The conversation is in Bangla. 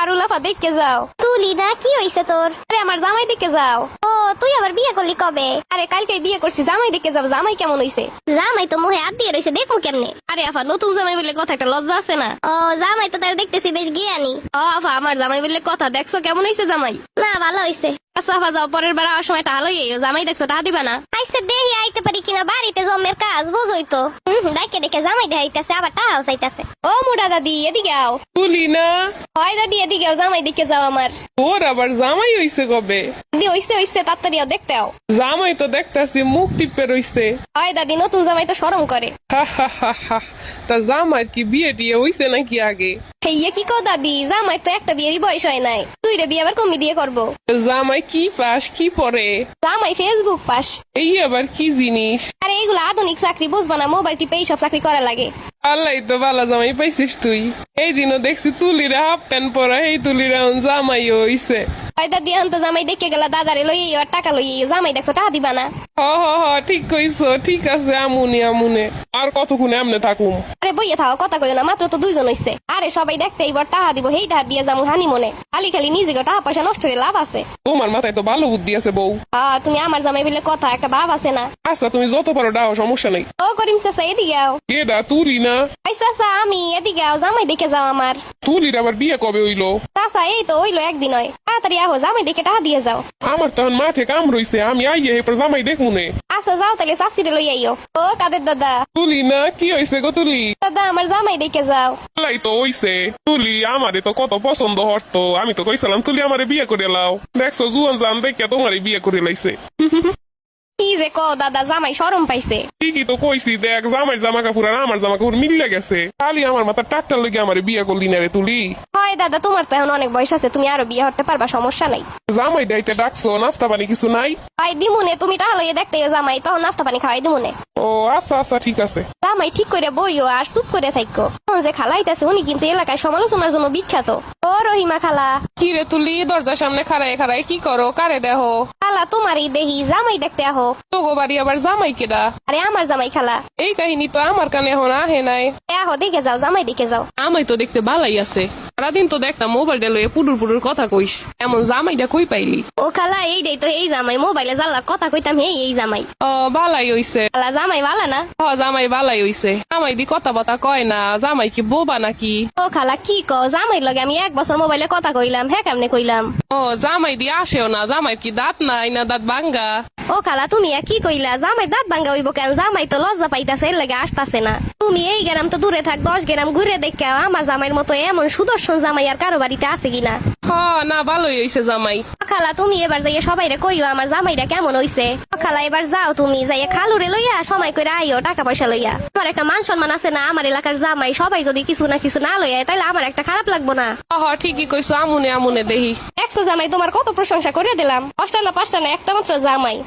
পারুলাফা দেখতে যাও। তুলি না, কি হইছে তোর? আরে আমার জামাই দেখতে যাও। ও, তুই আবার বিয়ে করলি কবে? আরে কালকে বিয়ে করছি, জামাই দেখতে যাও। জামাই কেমন হইছে? জামাই তো মুহে হাত দিয়ে রয়েছে, দেখবো কেমনে? আরে আফা, নতুন জামাই বলে কথা, একটা লজ্জা আছে না? ও, জামাই তো তার দেখতেছি বেশ জ্ঞানী। ও আফা, আমার জামাই বলে কথা, দেখছো কেমন হইছে জামাই? না, ভালো হইছে। আচ্ছা আফা, যাও, পরের বার আওয়ার সময় টাকা লইয়ে আইও। জামাই দেখছো, টাকা দিবা না? আইসে দেহি আইতে পারি কিনা, বাড়িতে জমের কাজ বুঝই তো। ডাকে ডেকে জামাই দেখাইতেছে, আবার টাকাও চাইতেছে। ও মোটা দাদি, এদিকে আও। তুলি না, হয় দাদি, এদিকে আও, জামাই দেখে যাও আমার। তোর আবার জামাই হইছে কবে? দি হইছে তাড়াতাড়ি আও, দেখতে আও। জামাই তো দেখতাছি মুখ টিপে রইছে। হয় দাদি, নতুন জামাই তো শরম করে। হা হা হা হা। তা জামাই কি বিয়ে টিয়ে হইছে নাকি আগে? হেইয়া কি কও দাদি, জামাই তো একটা বিয়েরই বয়স হয় নাই। তুই রে বিয়ে আবার কমি দিয়ে করবো? জামাই কি পাস কি পরে? জামাই ফেসবুক পাস। এই আবার কি জিনিস? আরে এইগুলো আধুনিক চাকরি, বুঝবা না? মোবাইল টিপে এইসব চাকরি করা লাগে। আল্লাহ তো বালা জামাই পাইছিস তুই। এই দিনও দেখছি তুলিরা হাফ প্যান্ট পরা, এই তুলিরা জামাই হইছে। হয় দাদি, এখন তো জামাই দেখে গেলা, দাদারে লই আর টাকা লই। জামাই দেখছো, টাকা দিবা না? হ হ হ, ঠিক কইছো, ঠিক আছে, আমুনে আমুনে। আর কতক্ষণে আমনে থাকুম? আরে বইয়ে থাও, কথা কইও না, মাত্র তো 2 জন হইছে। আরে সবাই দেখতে এইবার টাকা দিব, হেই টাকা দিয়ে যাবো হানি মনে। খালি খালি নিজে টাকা পয়সা নষ্ট করে লাভ আছে? তোমার মাথায় তো ভালো বুদ্ধি আছে বউ। হ্যাঁ, তুমি আমার জামাই বলে কথা, একটা ভাব আছে না? আচ্ছা, তুমি যত পারো ডাও, সমস্যা নাই। ও করিম চাচা, এদিকে আও। কেডা তুলি না? এই চাচা, আমি এদিকে আও, জামাই দেখে যাও আমার। তুলির আবার বিয়ে কবে হইলো? চাচা, এই তো হইলো একদিন হয়। তাড়াতাড়ি আহো, জামাই দেখে টাকা দিয়ে যাও। আমার তখন মাঠে কাম রইছে, আমি আইয়ে এরপর জামাই দেখুনে। আচ্ছা যাও তাহলে, চাষিরে লই আইও। ও কাদের দাদা? তুলি না, কি হয়েছে গো তুলি? দাদা, আমার জামাই দেখে যাও। লাই তো হইছে। তুলি আমারে তো কত পছন্দ হতো, আমি তো কইছিলাম তুলি আমারে বিয়ে করে লাও। দেখছো জুয়ান জান দেখে তোমারে বিয়ে করে লাইছে। কি যে কও দাদা, জামাই শরম পাইছে। ঠিকই তো কইছি, দেখ জামাই জামা কাপড় আর আমার জামা কাপড় মিলে গেছে। খালি আমার মাথা টাকটার লেগে আমারে বিয়ে করলি না রে তুলি। হয় দাদা, তোমার তো এখন অনেক বয়স আছে, তুমি আরো বিয়ে হতে পারবা, সমস্যা নাই। জামাই দাইতে ডাকছো, নাস্তা পানি কিছু নাই? হয় দিমুনে, তুমি টাকা লইয়ে দেখতে এও জামাই, তখন নাস্তা পানি খাওয়াই দিমুনে। ও আচ্ছা আচ্ছা, ঠিক আছে। জামাই ঠিক করে বইও আর চুপ করে থাকো। এখন যে খালা আইতাছে, উনি কিন্তু এলাকায় সমালোচনার জন্য বিখ্যাত। ও রহিমা খালা। কি রে তুলি, দরজার সামনে খাড়ায় খাড়ায় কি করো? কারে দেহ? খালা, তোমারই দেহি, জামাই দেখতে আহো। তোগো বাড়ি আবার জামাই কেডা? আরে আমার জামাই খালা। এই কাহিনী তো আমার কানে এখন আহে নাই। আহো, দেখে যাও, জামাই দেখে যাও। আমাই তো দেখতে বালাই আছে, সারাদিন তো দেখতাম মোবাইলটা লইয়ে পুডুর পুডুর কথা কইস। এমন জামাইটা কই পাইলি? ও খালা, এইটাই তো এই জামাই, মোবাইলে জানলার কথা কইতাম, এই জামাই। ও বালাই হইছে। খালা, জামাই ভালা না? হ, জামাই বালাই হইছে। জামাই দি কথা বতা কয় না, জামাই কি বোবা নাকি? ও খালা, কি কও? জামাই লগে আমি 1 বছর মোবাইলে কথা কইলাম, হ্যাঁ কেমনে কইলাম? ও জামাই দি আসেও না, জামাই কি দাঁত নাই না দাঁত ভাঙ্গা? ও খালা, তুমি কি কইলা? জামাই দাঁত ভাঙ্গা হইব কেন? জামাই তো লজ্জা পাইতাছে, এর লাগে আসতাছে না। তুমি এই গ্রাম তো দূরে থাক, 10 গ্রাম ঘুরে দেখে আমার জামাইয়ের মতো এমন সুদর্শন জামাই আর কারো বাড়িতে আছে কিনা। হ না, ভালোই হইছে জামাই। ও খালা, তুমি এবার যাইয়া সবাইরে কইও আমার জামাইটা কেমন হইছে। ও খালা, এবার যাও তুমি, যাইয়া খালুরে লইয়া সময় কইরা আইও, টাকা পয়সা লইয়া। আমার একটা মান সম্মান আছে না? আমার এলাকার জামাই সবাই যদি কিছু না কিছু না লইয়া, তাইলে আমার একটা খারাপ লাগবো না? হ ঠিকই কইছো, আমুনে আমুনে দেহি। 100 জামাই, তোমার কত প্রশংসা করে দিলাম। 5টা না 5টা না, একটা মাত্র জামাই।